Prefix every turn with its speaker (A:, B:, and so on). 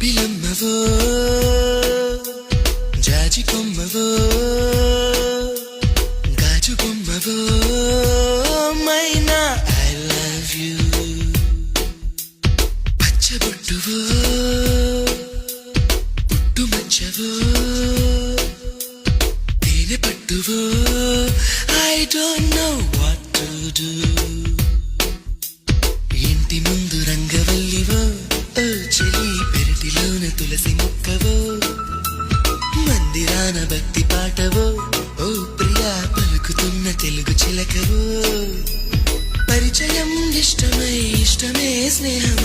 A: జాబిలమ్మవో జాజి కొమ్మవో గాజు కొమ్మవో మైనా I love you పచ్చబొట్టువో పుట్టుమచ్చవో తేనె పట్టువో I don't know what to do ఇంటి ముందు రంగవల్లివో ఓ చెలి పెరటిలోన తులసి మొక్కవో మందిరాన భక్తి పాటవో ఓ ప్రియా పలుకుతున్న తెలుగు చిలకవో పరిచయం ఇష్టమై ఇష్టమే స్నేహం